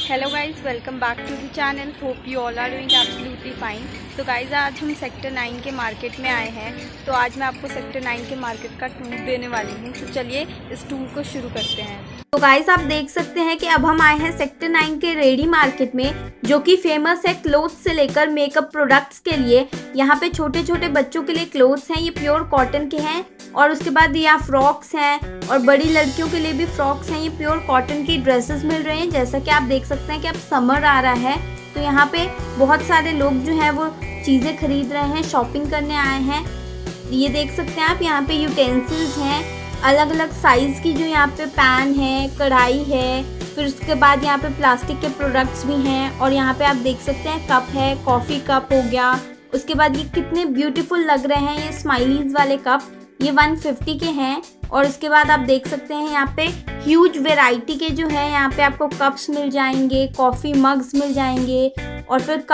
Hello guys, welcome back to the channel. Hope you all are doing absolutely fine. तो guys आज हम sector 9 के market में आए हैं। तो आज मैं आपको सेक्टर 9 के मार्केट का टूर देने वाली हूँ। तो चलिए इस टूर को शुरू करते हैं। तो गाइस आप देख सकते हैं कि अब हम आए हैं सेक्टर 9 के रेडी मार्केट में, जो कि फेमस है क्लोथ्स से लेकर मेकअप प्रोडक्ट्स के लिए। यहाँ पे छोटे छोटे बच्चों के लिए क्लोथ्स हैं, ये प्योर कॉटन के हैं। और उसके बाद यहाँ फ्रॉक्स हैं और बड़ी लड़कियों के लिए भी फ्रॉक्स हैं। ये प्योर कॉटन की ड्रेसेस मिल रहे हैं। जैसा कि आप देख सकते हैं कि अब समर आ रहा है, तो यहाँ पे बहुत सारे लोग जो हैं वो चीज़ें खरीद रहे हैं, शॉपिंग करने आए हैं। ये देख सकते हैं आप, यहाँ पे यूटेंसिल्स हैं अलग अलग साइज़ की, जो यहाँ पे पैन है, कढ़ाई है, फिर उसके बाद यहाँ पे प्लास्टिक के प्रोडक्ट्स भी हैं। और यहाँ पे आप देख सकते हैं कप है, कॉफ़ी कप हो गया। उसके बाद ये कितने ब्यूटीफुल लग रहे हैं ये स्माइलीज वाले कप, ये 150 के हैं। और उसके बाद आप देख सकते हैं यहाँ पे ह्यूज वेराइटी के जो है यहाँ पे आपको कप्स मिल जाएंगे, कॉफ़ी मग्स मिल जाएंगे, और फिर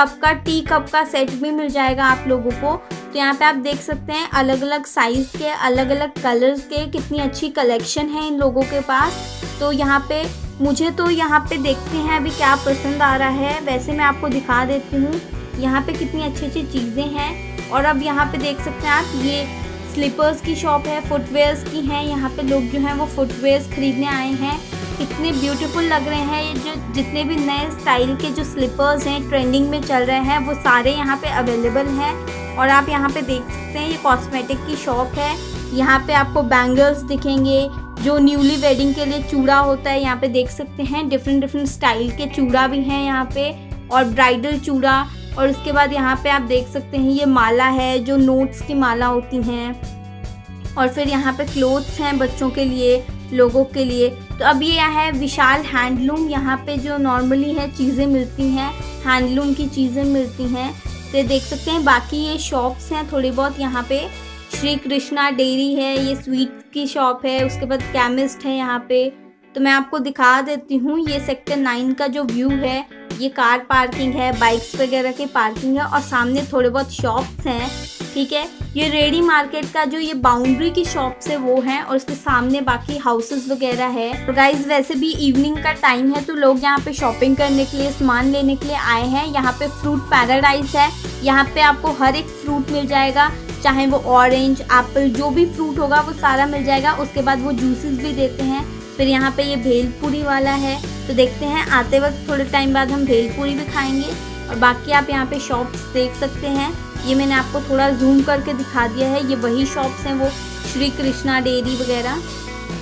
टी कप का सेट भी मिल जाएगा आप लोगों को। तो यहाँ पे आप देख सकते हैं अलग अलग साइज़ के, अलग अलग कलर्स के, कितनी अच्छी कलेक्शन है इन लोगों के पास। तो यहाँ पे मुझे तो यहाँ पे देखते हैं अभी क्या पसंद आ रहा है। वैसे मैं आपको दिखा देती हूँ यहाँ पे कितनी अच्छी अच्छी चीज़ें हैं। और अब यहाँ पे देख सकते हैं आप, ये स्लीपर्स की शॉप है, फुटवेयर्स की हैं। यहाँ पे लोग जो हैं वो फुटवेयर्स खरीदने आए हैं। कितने ब्यूटीफुल लग रहे हैं ये जो जितने भी नए स्टाइल के जो स्लीपर्स हैं, ट्रेंडिंग में चल रहे हैं, वो सारे यहाँ पे अवेलेबल हैं। और आप यहाँ पे देख सकते हैं ये कॉस्मेटिक की शॉप है। यहाँ पे आपको बैंगल्स दिखेंगे, जो न्यूली वेडिंग के लिए चूड़ा होता है। यहाँ पे देख सकते हैं डिफरेंट स्टाइल के चूड़ा भी हैं यहाँ पे, और ब्राइडल चूड़ा। और उसके बाद यहाँ पे आप देख सकते हैं ये माला है, जो नोट्स की माला होती हैं। और फिर यहाँ पे क्लोथ्स हैं बच्चों के लिए, लोगों के लिए। तो अब ये है विशाल हैंडलूम। यहाँ पे जो नॉर्मली है चीज़ें मिलती हैं, हैंडलूम की चीज़ें मिलती हैं। तो देख सकते हैं बाकी ये शॉप्स हैं थोड़ी बहुत। यहाँ पे श्री कृष्णा डेयरी है, ये स्वीट की शॉप है। उसके बाद केमिस्ट है यहाँ पे। तो मैं आपको दिखा देती हूँ ये सेक्टर 9 का जो व्यू है। ये कार पार्किंग है, बाइक्स वगैरह की पार्किंग है, और सामने थोड़े बहुत शॉप्स हैं। ठीक है, ये रेडी मार्केट का जो ये बाउंड्री की शॉप्स है वो हैं, और उसके सामने बाकी हाउसेस वगैरह है। तो गाइज वैसे भी इवनिंग का टाइम है, तो लोग यहाँ पे शॉपिंग करने के लिए, सामान लेने के लिए आए हैं। यहाँ पे फ्रूट पैराडाइज है। यहाँ पे आपको हर एक फ्रूट मिल जाएगा, चाहे वो ऑरेंज, एप्पल, जो भी फ्रूट होगा वो सारा मिल जाएगा। उसके बाद वो जूसेस भी देते हैं। फिर यहाँ पे ये भेलपूरी वाला है, तो देखते हैं आते वक्त थोड़े टाइम बाद हम भेलपूरी भी खाएंगे। और बाकी आप यहाँ पे शॉप्स देख सकते हैं। ये मैंने आपको थोड़ा जूम करके दिखा दिया है, ये वही शॉप्स हैं वो श्री कृष्णा डेयरी वगैरह।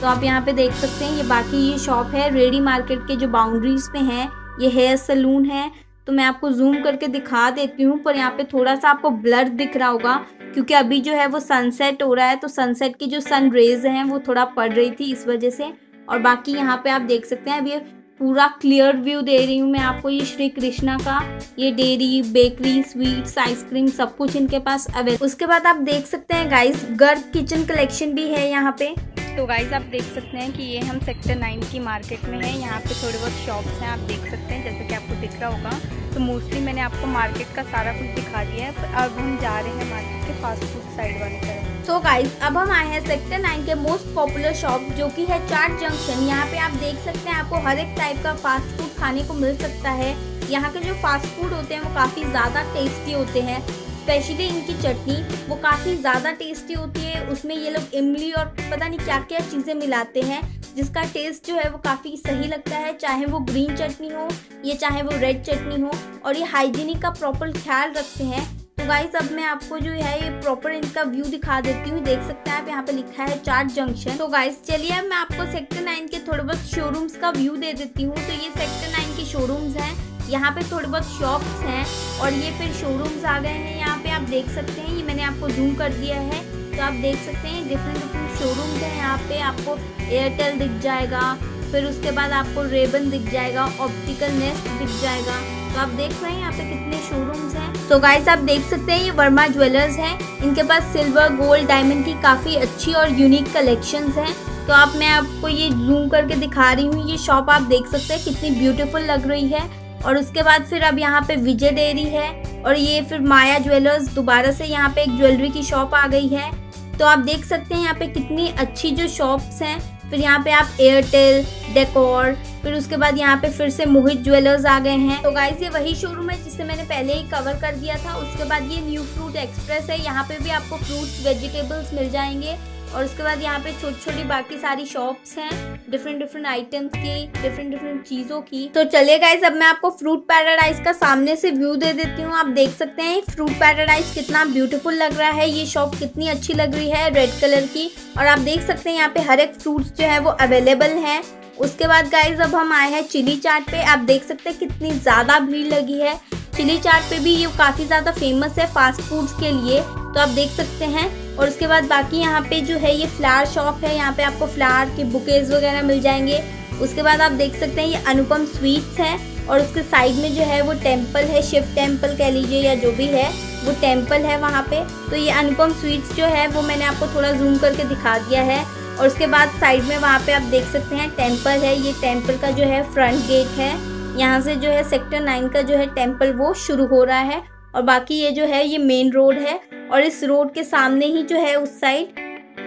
तो आप यहाँ पे देख सकते हैं ये बाकी ये शॉप है रेडी मार्केट के जो बाउंड्रीज पे हैं। ये हेयर सलून है, तो मैं आपको जूम करके दिखा देती हूँ, पर यहाँ पे थोड़ा सा आपको ब्लर दिख रहा होगा क्योंकि अभी जो है वो सनसेट हो रहा है। तो सनसेट की जो सन रेज हैं वो थोड़ा पड़ रही थी, इस वजह से। और बाकी यहाँ पे आप देख सकते हैं अब ये पूरा क्लियर व्यू दे रही हूँ मैं आपको। ये श्री कृष्णा का ये डेयरी, बेकरी, स्वीट्स, आइसक्रीम, सब कुछ इनके पास अवेलेबल। उसके बाद आप देख सकते हैं गाइस गर्ल किचन कलेक्शन भी है यहाँ पे। तो गाइज़ आप देख सकते हैं कि ये हम सेक्टर 9 की मार्केट में हैं। यहाँ पे थोड़े बहुत शॉप्स हैं, आप देख सकते हैं जैसे कि आपको दिख रहा होगा। तो मोस्टली मैंने आपको मार्केट का सारा कुछ दिखा दिया है। पर अब हम जा रहे हैं मार्केट के फास्ट फूड साइड वाली तरफ। तो गाइज अब हम आए हैं सेक्टर 9 के मोस्ट पॉपुलर शॉप, जो कि है चाट जंक्शन। यहाँ पे आप देख सकते हैं आपको हर एक टाइप का फास्ट फूड खाने को मिल सकता है। यहाँ के जो फास्ट फूड होते हैं वो काफ़ी ज़्यादा टेस्टी होते हैं। स्पेशली इनकी चटनी वो काफ़ी ज़्यादा टेस्टी होती है। उसमें ये लोग इमली और पता नहीं क्या क्या चीज़ें मिलाते हैं, जिसका टेस्ट जो है वो काफ़ी सही लगता है। चाहे वो ग्रीन चटनी हो या चाहे वो रेड चटनी हो, और ये हाइजीनिक का प्रॉपर ख्याल रखते हैं। तो गाइस अब मैं आपको जो है ये प्रॉपर इनका व्यू दिखा देती हूँ। देख सकते हैं आप, यहाँ पे लिखा है चाट जंक्शन। तो गाइस चलिए अब मैं आपको सेक्टर 9 के थोड़े बहुत शोरूम्स का व्यू दे देती हूँ। तो ये सेक्टर 9 के शोरूम्स हैं। यहाँ पे थोड़े बहुत शॉप्स हैं और ये फिर शोरूम्स आ गए हैं। यहाँ पे आप देख सकते हैं, ये मैंने आपको जूम कर दिया है, तो आप देख सकते हैं डिफरेंट शोरूम्स हैं। यहाँ पे आपको एयरटेल दिख जाएगा, फिर उसके बाद आपको रेबन दिख जाएगा, ऑप्टिकल नेस्ट दिख जाएगा। तो आप देख रहे हैं यहाँ पे कितने शोरूम्स हैं। तो गाइस आप देख सकते हैं ये वर्मा ज्वेलर्स हैं। इनके पास सिल्वर, गोल्ड, डायमंड की काफ़ी अच्छी और यूनिक कलेक्शंस हैं। तो आप मैं आपको ये जूम करके दिखा रही हूँ। ये शॉप आप देख सकते हैं कितनी ब्यूटीफुल लग रही है। और उसके बाद फिर अब यहाँ पे विजय डेयरी है, और ये फिर माया ज्वेलर्स, दोबारा से यहाँ पे एक ज्वेलरी की शॉप आ गई है। तो आप देख सकते हैं यहाँ पे कितनी अच्छी जो शॉप्स हैं। फिर यहाँ पे आप एयरटेल, डेकोर, फिर उसके बाद यहाँ पे फिर से मोहित ज्वेलर्स आ गए हैं। तो गाइस ये वही शोरूम है जिसे मैंने पहले ही कवर कर दिया था। उसके बाद ये न्यू फ्रूट एक्सप्रेस है, यहाँ पे भी आपको फ्रूट्स वेजिटेबल्स मिल जाएंगे। और उसके बाद यहाँ पे छोटी छोटी बाकी सारी शॉप्स हैं डिफरेंट आइटम्स की, डिफरेंट चीज़ों की। तो चलिए गाइस अब मैं आपको फ्रूट पैराडाइज का सामने से व्यू दे देती हूँ। आप देख सकते हैं फ्रूट पैराडाइज कितना ब्यूटीफुल लग रहा है, ये शॉप कितनी अच्छी लग रही है रेड कलर की। और आप देख सकते हैं यहाँ पे हर एक फ्रूट्स जो है वो अवेलेबल है। उसके बाद गाइस अब हम आए हैं चिली चाट पे। आप देख सकते हैं कितनी ज़्यादा भीड़ लगी है। चिली चाट पे भी ये काफ़ी ज़्यादा फेमस है फास्ट फूड्स के लिए, तो आप देख सकते हैं। और उसके बाद बाकी यहाँ पे जो है ये फ्लावर शॉप है, यहाँ पे आपको फ्लावर के बुकेज वगैरह मिल जाएंगे। उसके बाद आप देख सकते हैं ये अनुपम स्वीट्स है और उसके साइड में जो है वो टेम्पल है, शिव टेम्पल कह लीजिए या जो भी है वो टेम्पल है वहाँ पे। तो ये अनुपम स्वीट्स जो है वो मैंने आपको थोड़ा जूम करके दिखा दिया है। और उसके बाद साइड में वहाँ पे आप देख सकते हैं टेम्पल है, ये टेम्पल का जो है फ्रंट गेट है। यहाँ से जो है सेक्टर 9 का जो है टेम्पल वो शुरू हो रहा है। और बाकी ये जो है ये मेन रोड है और इस रोड के सामने ही जो है उस साइड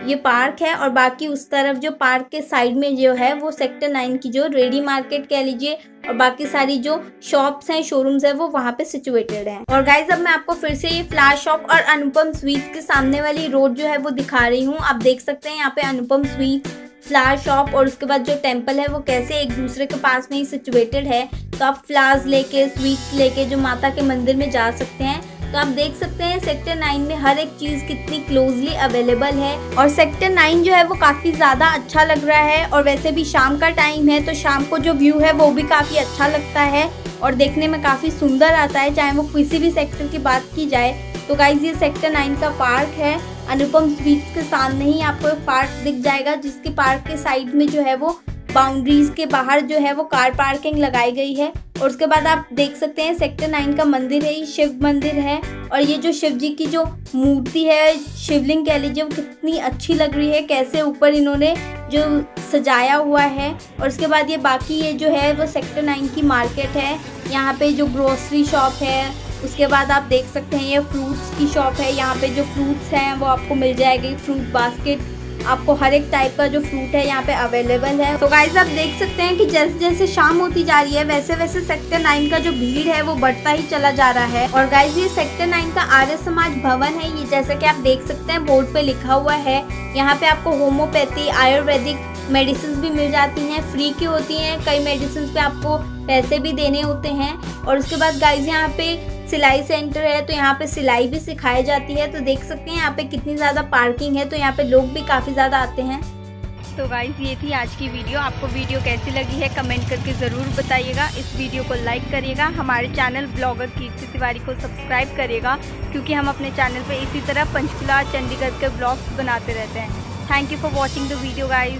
ये पार्क है। और बाकी उस तरफ जो पार्क के साइड में जो है वो सेक्टर 9 की जो रेडी मार्केट कह लीजिए और बाकी सारी जो शॉप्स हैं, शोरूम्स हैं वो वहाँ पे सिचुएटेड हैं। और गाइज अब मैं आपको फिर से ये फ्लावर शॉप और अनुपम स्वीट्स के सामने वाली रोड जो है वो दिखा रही हूँ। आप देख सकते हैं यहाँ पे अनुपम स्वीट्स, फ्लावर शॉप और उसके बाद जो टेम्पल है वो कैसे एक दूसरे के पास में ही सिचुएटेड है। तो आप फ्लावर्स लेके, स्वीट्स लेके जो माता के मंदिर में जा सकते हैं। तो आप देख सकते हैं सेक्टर 9 में हर एक चीज़ कितनी क्लोजली अवेलेबल है। और सेक्टर 9 जो है वो काफ़ी ज़्यादा अच्छा लग रहा है। और वैसे भी शाम का टाइम है तो शाम को जो व्यू है वो भी काफ़ी अच्छा लगता है और देखने में काफ़ी सुंदर आता है, चाहे वो किसी भी सेक्टर की बात की जाए। तो गाइज ये सेक्टर 9 का पार्क है। अनुपम स्वीट्स के सामने ही आपको एक पार्क दिख जाएगा जिसके पार्क के साइड में जो है वो बाउंड्रीज के बाहर जो है वो कार पार्किंग लगाई गई है। और उसके बाद आप देख सकते हैं सेक्टर 9 का मंदिर है, ये शिव मंदिर है। और ये जो शिव जी की जो मूर्ति है, शिवलिंग कह लीजिए, वो कितनी अच्छी लग रही है, कैसे ऊपर इन्होंने जो सजाया हुआ है। और उसके बाद ये बाकी ये जो है वो सेक्टर 9 की मार्केट है, यहाँ पे जो ग्रोसरी शॉप है। उसके बाद आप देख सकते हैं ये फ्रूट्स की शॉप है, यहाँ पे जो फ्रूट्स हैं वो आपको मिल जाएगी। फ्रूट बास्केट, आपको हर एक टाइप का जो फ्रूट है यहाँ पे अवेलेबल है। तो गाइज आप देख सकते हैं कि जैसे जैसे शाम होती जा रही है वैसे वैसे सेक्टर 9 का जो भीड़ है वो बढ़ता ही चला जा रहा है। और गाइज ये सेक्टर 9 का आर्य समाज भवन है, ये जैसे कि आप देख सकते हैं बोर्ड पे लिखा हुआ है। यहाँ पे आपको होम्योपैथी, आयुर्वेदिक मेडिसिन भी मिल जाती हैं, फ्री की होती हैं। कई मेडिसिन पे आपको पैसे भी देने होते हैं। और उसके बाद गाइज यहाँ पे सिलाई सेंटर है, तो यहाँ पे सिलाई भी सिखाई जाती है। तो देख सकते हैं यहाँ पे कितनी ज़्यादा पार्किंग है, तो यहाँ पे लोग भी काफ़ी ज़्यादा आते हैं। तो गाइज ये थी आज की वीडियो। आपको वीडियो कैसी लगी है कमेंट करके ज़रूर बताइएगा। इस वीडियो को लाइक करिएगा, हमारे चैनल ब्लॉगर कीर्ति तिवारी को सब्सक्राइब करिएगा क्योंकि हम अपने चैनल पे इसी तरह पंचकुला, चंडीगढ़ के ब्लॉग्स बनाते रहते हैं। Thank you for watching the video guys.